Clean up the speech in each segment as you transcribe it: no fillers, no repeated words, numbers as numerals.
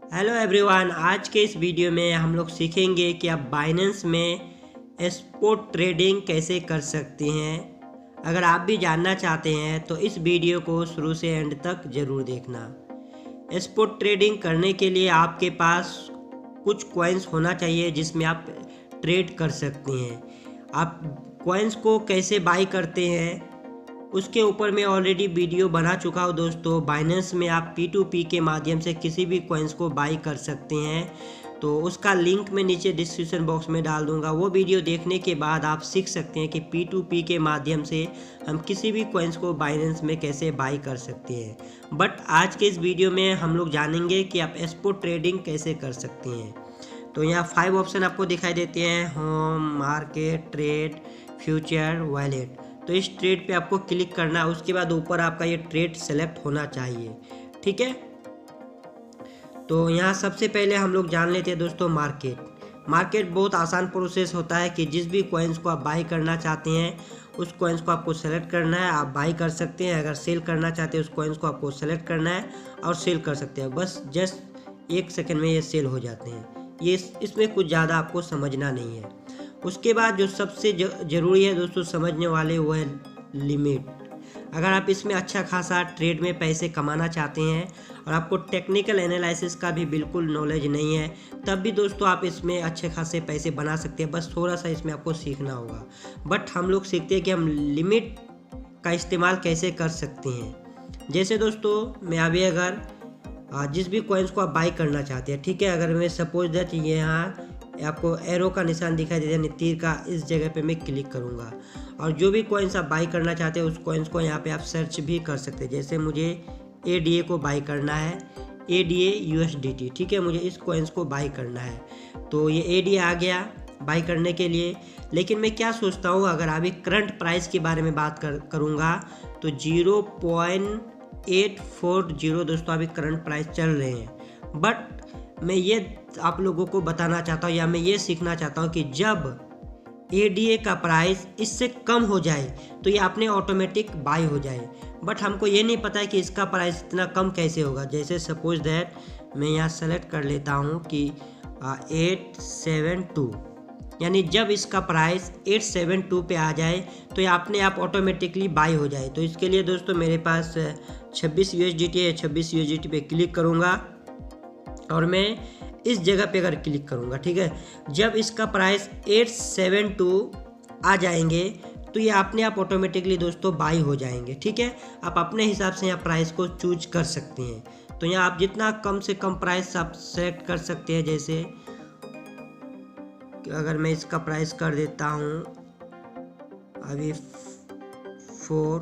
Hello everyone, आज के इस वीडियो में हम लोग सीखेंगे कि आप बाइनेंस में स्पॉट ट्रेडिंग कैसे कर सकते हैं। अगर आप भी जानना चाहते हैं तो इस वीडियो को शुरू से एंड तक ज़रूर देखना। स्पॉट ट्रेडिंग करने के लिए आपके पास कुछ कॉइन्स होना चाहिए जिसमें आप ट्रेड कर सकते हैं। आप कॉइन्स को कैसे बाई करते हैं उसके ऊपर मैं ऑलरेडी वीडियो बना चुका हूँ दोस्तों। बाइनेंस में आप P2P के माध्यम से किसी भी कॉइन्स को बाई कर सकते हैं, तो उसका लिंक मैं नीचे डिस्क्रिप्शन बॉक्स में डाल दूंगा। वो वीडियो देखने के बाद आप सीख सकते हैं कि P2P के माध्यम से हम किसी भी कॉइन्स को बाइनेंस में कैसे बाई कर सकते हैं। बट आज के इस वीडियो में हम लोग जानेंगे कि आप स्पॉट ट्रेडिंग कैसे कर सकते हैं। तो यहाँ 5 ऑप्शन आपको दिखाई देते हैं: home, market, trade, future, wallet. तो इस ट्रेड पे आपको क्लिक करना है। उसके बाद ऊपर आपका ये ट्रेड सेलेक्ट होना चाहिए, ठीक है। तो यहाँ सबसे पहले हम लोग जान लेते हैं दोस्तों मार्केट बहुत आसान प्रोसेस होता है कि जिस भी कॉइन्स को आप बाई करना चाहते हैं उस कॉइन्स को आपको सेलेक्ट करना है, आप बाई कर सकते हैं। अगर सेल करना चाहते हैं उस कॉइन्स को आपको सेलेक्ट करना है और सेल कर सकते हैं। बस जस्ट 1 सेकंड में ये सेल हो जाते हैं। ये इसमें कुछ ज़्यादा आपको समझना नहीं है। उसके बाद जो सबसे ज़रूरी है दोस्तों समझने वाले, वो है लिमिट। अगर आप इसमें अच्छा खासा ट्रेड में पैसे कमाना चाहते हैं और आपको टेक्निकल एनालिसिस का भी बिल्कुल नॉलेज नहीं है, तब भी दोस्तों आप इसमें अच्छे खासे पैसे बना सकते हैं। बस थोड़ा सा इसमें आपको सीखना होगा। बट हम लोग सीखते हैं कि हम लिमिट का इस्तेमाल कैसे कर सकते हैं। जैसे दोस्तों मैं अभी अगर जिस भी कॉइन्स को आप बाई करना चाहते हैं, ठीक है, अगर मैं सपोज दैट ये यहाँ आपको एरो का निशान दिखाई देता है, तीर का, इस जगह पे मैं क्लिक करूँगा और जो भी कॉइन्स आप बाई करना चाहते हैं उस कॉइन्स को यहाँ पे आप सर्च भी कर सकते हैं। जैसे मुझे ADA को बाई करना है, ADA USDT, ठीक है, मुझे इस कॉइन्स को बाई करना है। तो ये ADA आ गया बाई करने के लिए। लेकिन मैं क्या सोचता हूँ, अगर अभी करंट प्राइस के बारे में बात करूँगा तो 0.840 दोस्तों अभी करंट प्राइस चल रहे हैं। बट मैं ये आप लोगों को बताना चाहता हूँ या मैं ये सीखना चाहता हूँ कि जब ADA का प्राइस इससे कम हो जाए तो ये अपने ऑटोमेटिक बाई हो जाए। बट हमको ये नहीं पता है कि इसका प्राइस इतना कम कैसे होगा। जैसे सपोज दैट मैं यहाँ सेलेक्ट कर लेता हूँ कि 872, यानी जब इसका प्राइस 872 पे आ जाए तो ये अपने आप ऑटोमेटिकली बाई हो जाए। तो इसके लिए दोस्तों मेरे पास 26 USDT है, 26 USDT पे क्लिक करूँगा और मैं इस जगह पे अगर क्लिक करूँगा, ठीक है, जब इसका प्राइस 872 आ जाएंगे तो ये अपने आप ऑटोमेटिकली दोस्तों बाई हो जाएंगे, ठीक है। आप अपने हिसाब से यहाँ प्राइस को चूज कर सकते हैं। तो यहाँ आप जितना कम से कम प्राइस आप सेलेक्ट कर सकते हैं। जैसे अगर मैं इसका प्राइस कर देता हूँ अभी 4,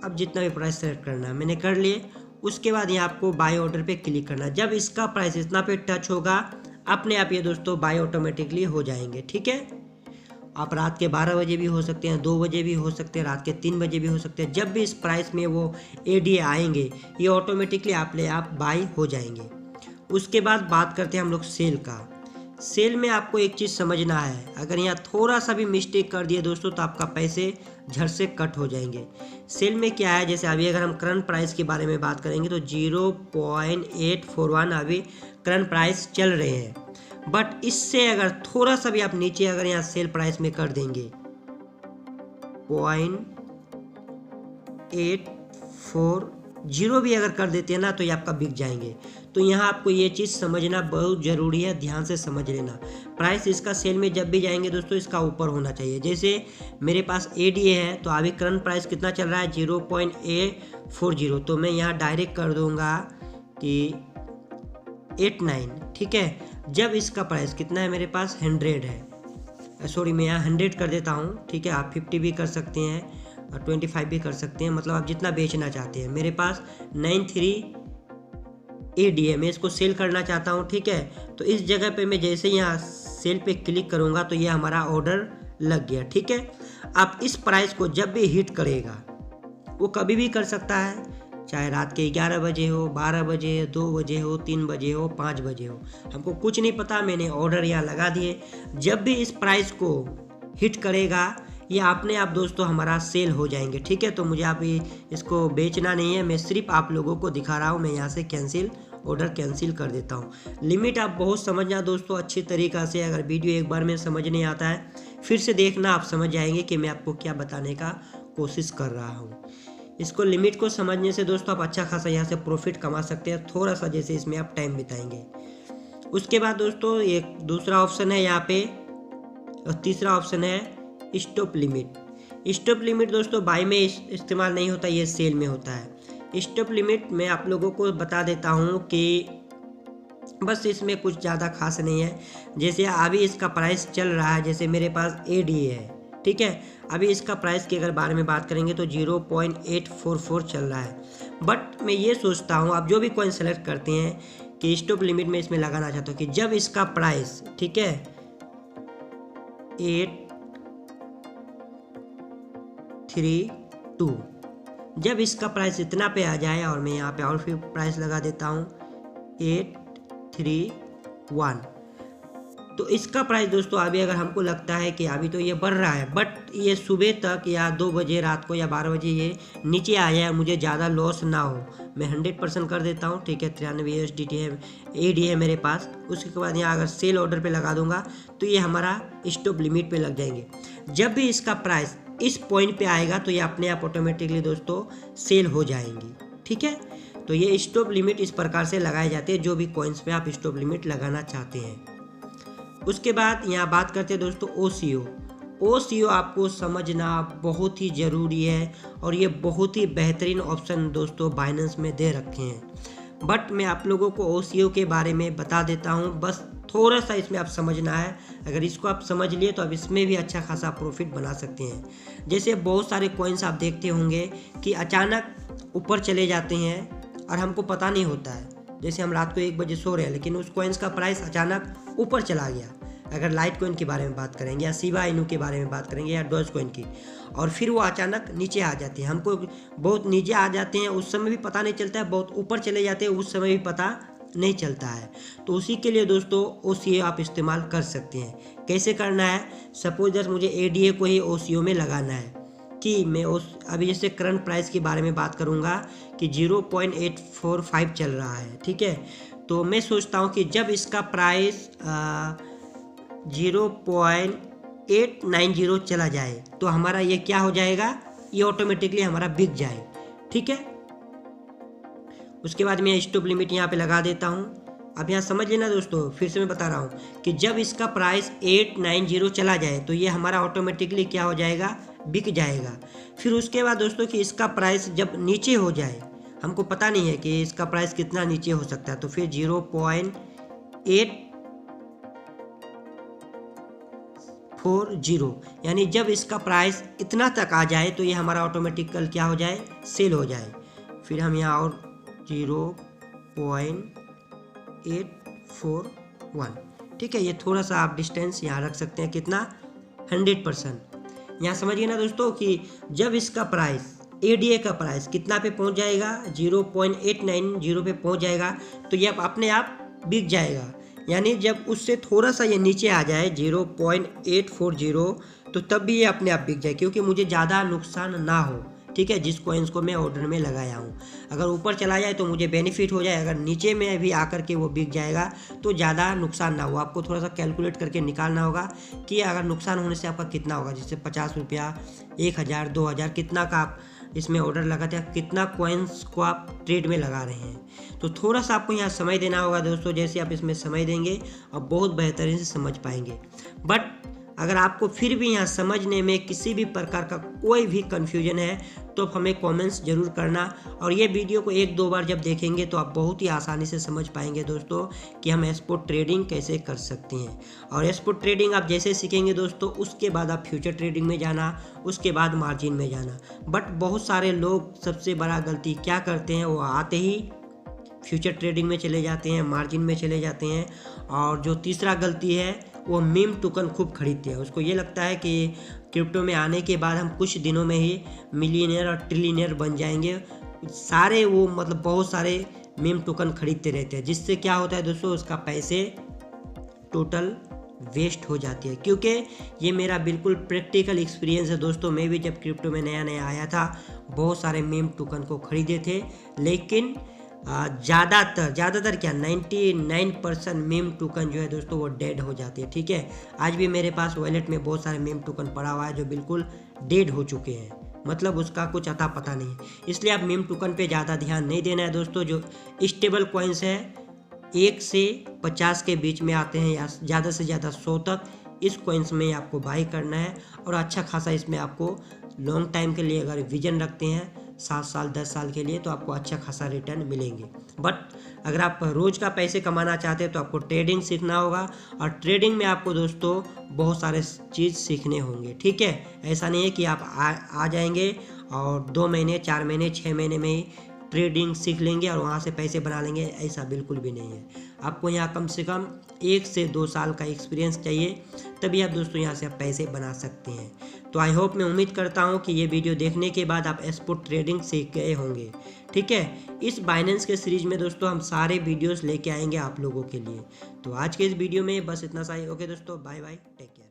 अब जितना भी प्राइस सेलेक्ट करना है मैंने कर लिए। उसके बाद यहाँ आपको बाई ऑर्डर पे क्लिक करना है। जब इसका प्राइस इतना पे टच होगा अपने आप ये दोस्तों बाई ऑटोमेटिकली हो जाएंगे, ठीक है। आप रात के 12 बजे भी हो सकते हैं, 2 बजे भी हो सकते हैं, रात के 3 बजे भी हो सकते हैं। जब भी इस प्राइस में वो ADA आएंगे ये ऑटोमेटिकली अपने आप बाई हो जाएंगे। उसके बाद बात करते हैं हम लोग सेल का। सेल में आपको एक चीज़ समझना है, अगर यहाँ थोड़ा सा भी मिस्टेक कर दिए दोस्तों तो आपका पैसे झट से कट हो जाएंगे। सेल में क्या है, जैसे अभी अगर हम करंट प्राइस के बारे में बात करेंगे तो 0.841 अभी करंट प्राइस चल रहे हैं। बट इससे अगर थोड़ा सा भी आप नीचे अगर यहाँ सेल प्राइस में कर देंगे 0.840 भी अगर कर देते हैं ना तो ये आपका बिक जाएंगे। तो यहाँ आपको ये चीज़ समझना बहुत ज़रूरी है, ध्यान से समझ लेना। प्राइस इसका सेल में जब भी जाएंगे दोस्तों इसका ऊपर होना चाहिए। जैसे मेरे पास ADA है तो अभी करंट प्राइस कितना चल रहा है 0.840, तो मैं यहाँ डायरेक्ट कर दूँगा कि 89, ठीक है। जब इसका प्राइस कितना है मेरे पास 100 है, सॉरी मैं यहाँ 100 कर देता हूँ, ठीक है। आप 50 भी कर सकते हैं और 25 भी कर सकते हैं, मतलब आप जितना बेचना चाहते हैं। मेरे पास 93 ADA, मैं इसको सेल करना चाहता हूँ, ठीक है। तो इस जगह पे मैं जैसे यहाँ सेल पे क्लिक करूँगा तो ये हमारा ऑर्डर लग गया, ठीक है। आप इस प्राइस को जब भी हिट करेगा वो कभी भी कर सकता है, चाहे रात के 11 बजे हो, 12 बजे, 2 बजे हो, 3 बजे हो, 5 बजे हो, हमको कुछ नहीं पता। मैंने ऑर्डर यहाँ लगा दिए। जब भी इस प्राइस को हिट करेगा ये अपने आप दोस्तों हमारा सेल हो जाएंगे, ठीक है। तो मुझे अभी इसको बेचना नहीं है, मैं सिर्फ आप लोगों को दिखा रहा हूँ। मैं यहाँ से कैंसिल ऑर्डर कैंसिल कर देता हूँ। लिमिट आप बहुत समझना दोस्तों अच्छी तरीक़ा से। अगर वीडियो एक बार में समझ नहीं आता है फिर से देखना, आप समझ जाएंगे कि मैं आपको क्या बताने का कोशिश कर रहा हूँ। इसको लिमिट को समझने से दोस्तों आप अच्छा खासा यहाँ से प्रॉफिट कमा सकते हैं, थोड़ा सा जैसे इसमें आप टाइम बिताएंगे। उसके बाद दोस्तों एक दूसरा ऑप्शन है यहाँ पे, और तीसरा ऑप्शन है स्टॉप लिमिट। स्टॉप लिमिट दोस्तों बाय में इस्तेमाल नहीं होता, ये सेल में होता है। स्टॉप लिमिट मैं आप लोगों को बता देता हूँ कि बस इसमें कुछ ज़्यादा खास नहीं है। जैसे अभी इसका प्राइस चल रहा है, जैसे मेरे पास ADA है, ठीक है। अभी इसका प्राइस की अगर बारे में बात करेंगे तो 0.844 चल रहा है। बट मैं ये सोचता हूँ, आप जो भी कॉइन सेलेक्ट करते हैं कि स्टॉप लिमिट में इसमें लगाना चाहता हूँ कि जब इसका प्राइस, ठीक है, 832, जब इसका प्राइस इतना पे आ जाए, और मैं यहाँ पे और फिर प्राइस लगा देता हूँ 831, तो इसका प्राइस दोस्तों अभी अगर हमको लगता है कि अभी तो ये बढ़ रहा है, बट ये सुबह तक या 2 बजे रात को या 12 बजे ये नीचे आ जाए, मुझे ज़्यादा लॉस ना हो, मैं 100% कर देता हूँ, ठीक है। 93 USDT है, AD है मेरे पास। उसके बाद यहाँ अगर सेल ऑर्डर पे लगा दूंगा तो ये हमारा स्टॉप लिमिट पे लग जाएंगे। जब भी इसका प्राइस इस पॉइंट पे आएगा तो ये अपने आप ऑटोमेटिकली दोस्तों सेल हो जाएंगी, ठीक है। तो ये स्टॉप लिमिट इस प्रकार से लगाए जाते हैं जो भी कॉइन्स पे आप स्टॉप लिमिट लगाना चाहते हैं। उसके बाद यहाँ बात करते हैं दोस्तों OCO आपको समझना बहुत ही ज़रूरी है, और ये बहुत ही बेहतरीन ऑप्शन दोस्तों बाइनेंस में दे रखे हैं। बट मैं आप लोगों को OCO के बारे में बता देता हूँ, बस थोड़ा सा इसमें आप समझना है। अगर इसको आप समझ लिए तो आप इसमें भी अच्छा खासा प्रॉफिट बना सकते हैं। जैसे बहुत सारे कॉइन्स आप देखते होंगे कि अचानक ऊपर चले जाते हैं और हमको पता नहीं होता है। जैसे हम रात को 1 बजे सो रहे हैं लेकिन उस कॉइन्स का प्राइस अचानक ऊपर चला गया। अगर लाइट कॉइन के बारे में बात करेंगे या शिबा इनू के बारे में बात करेंगे या डॉज कॉइन की, और फिर वो अचानक नीचे आ जाते हैं, हमको बहुत नीचे आ जाते हैं, उस समय भी पता नहीं चलता है, बहुत ऊपर चले जाते हैं, उस समय भी पता नहीं चलता है। तो उसी के लिए दोस्तों OCO आप इस्तेमाल कर सकते हैं। कैसे करना है, सपोज जस्ट मुझे ADA को ही OCO में लगाना है कि मैं अभी जैसे करंट प्राइस के बारे में बात करूंगा कि 0.845 चल रहा है, ठीक है। तो मैं सोचता हूं कि जब इसका प्राइस 0.890 चला जाए तो हमारा ये क्या हो जाएगा, ये ऑटोमेटिकली हमारा बिक जाए, ठीक है। उसके बाद मैं स्टॉप लिमिट यहाँ पे लगा देता हूँ। अब यहाँ समझ लेना दोस्तों, फिर से मैं बता रहा हूँ कि जब इसका प्राइस 890 चला जाए तो ये हमारा ऑटोमेटिकली क्या हो जाएगा, बिक जाएगा। फिर उसके बाद दोस्तों कि इसका प्राइस जब नीचे हो जाए, हमको पता नहीं है कि इसका प्राइस कितना नीचे हो सकता है, तो फिर 0.840, यानी जब इसका प्राइस इतना तक आ जाए तो ये हमारा ऑटोमेटिकल क्या हो जाए, सेल हो जाए। फिर हम यहाँ और 0.841, ठीक है। ये थोड़ा सा आप डिस्टेंस यहाँ रख सकते हैं, कितना, 100%। यहाँ समझिए ना दोस्तों कि जब इसका प्राइस ADA का प्राइस कितना पे पहुँच जाएगा, 0.890 पे पहुँच जाएगा तो ये अपने आप बिक जाएगा। यानी जब उससे थोड़ा सा ये नीचे आ जाए 0.840 तो तब भी ये अपने आप बिक जाए, क्योंकि मुझे ज़्यादा नुकसान ना हो, ठीक है, जिस कॉइन्स को मैं ऑर्डर में लगाया हूँ। अगर ऊपर चला जाए तो मुझे बेनिफिट हो जाए, अगर नीचे में भी आकर के वो बिक जाएगा तो ज़्यादा नुकसान ना हो। आपको थोड़ा सा कैलकुलेट करके निकालना होगा कि अगर नुकसान होने से आपका कितना होगा, जैसे 50 रुपया, 1000, 2000, कितना का आप इसमें ऑर्डर लगाते हैं, कितना कॉइन्स को आप ट्रेड में लगा रहे हैं। तो थोड़ा सा आपको यहाँ समय देना होगा दोस्तों। जैसे आप इसमें समय देंगे और बहुत बेहतरीन से समझ पाएंगे। बट अगर आपको फिर भी यहाँ समझने में किसी भी प्रकार का कोई भी कन्फ्यूजन है तो हमें कमेंट्स जरूर करना, और ये वीडियो को 1-2 बार जब देखेंगे तो आप बहुत ही आसानी से समझ पाएंगे दोस्तों कि हम स्पॉट ट्रेडिंग कैसे कर सकते हैं। और स्पॉट ट्रेडिंग आप जैसे सीखेंगे दोस्तों, उसके बाद आप फ्यूचर ट्रेडिंग में जाना, उसके बाद मार्जिन में जाना। बट बहुत सारे लोग सबसे बड़ा गलती क्या करते हैं, वो आते ही फ्यूचर ट्रेडिंग में चले जाते हैं, मार्जिन में चले जाते हैं। और जो तीसरा गलती है वो मीम टोकन खूब खरीदते हैं। उसको ये लगता है कि क्रिप्टो में आने के बाद हम कुछ दिनों में ही मिलियनियर और ट्रिलियनियर बन जाएंगे। सारे वो मतलब बहुत सारे मीम टोकन खरीदते रहते हैं, जिससे क्या होता है दोस्तों, उसका पैसे टोटल वेस्ट हो जाती है। क्योंकि ये मेरा बिल्कुल प्रैक्टिकल एक्सपीरियंस है दोस्तों। मैं भी जब क्रिप्टो में नया नया आया था बहुत सारे मीम टोकन को खरीदे थे, लेकिन ज़्यादातर क्या 99% मीम टोकन जो है दोस्तों वो डेड हो जाती है। ठीक है, आज भी मेरे पास वॉलेट में बहुत सारे मीम टोकन पड़ा हुआ है जो बिल्कुल डेड हो चुके हैं, मतलब उसका कुछ अता पता नहीं है। इसलिए आप मीम टोकन पे ज़्यादा ध्यान नहीं देना है दोस्तों। जो स्टेबल कॉइन्स है 1 से 50 के बीच में आते हैं या ज़्यादा से ज़्यादा 100 तक, इस कॉइन्स में आपको बाई करना है और अच्छा खासा इसमें आपको लॉन्ग टाइम के लिए अगर विजन रखते हैं 7 साल 10 साल के लिए तो आपको अच्छा खासा रिटर्न मिलेंगे। बट अगर आप रोज़ का पैसे कमाना चाहते हैं तो आपको ट्रेडिंग सीखना होगा और ट्रेडिंग में आपको दोस्तों बहुत सारे चीज़ सीखने होंगे। ठीक है, ऐसा नहीं है कि आप आ जाएंगे और 2 महीने 4 महीने 6 महीने में ही ट्रेडिंग सीख लेंगे और वहाँ से पैसे बना लेंगे, ऐसा बिल्कुल भी नहीं है। आपको यहाँ कम से कम 1 से 2 साल का एक्सपीरियंस चाहिए, तभी आप दोस्तों यहाँ से आप पैसे बना सकते हैं। तो आई होप, मैं उम्मीद करता हूँ कि ये वीडियो देखने के बाद आप स्पॉट ट्रेडिंग सीख गए होंगे। ठीक है, इस बाइनेंस के सीरीज में दोस्तों हम सारे वीडियोस लेके आएंगे आप लोगों के लिए। तो आज के इस वीडियो में बस इतना सा ही। ओके दोस्तों, बाय बाय, टेक केयर।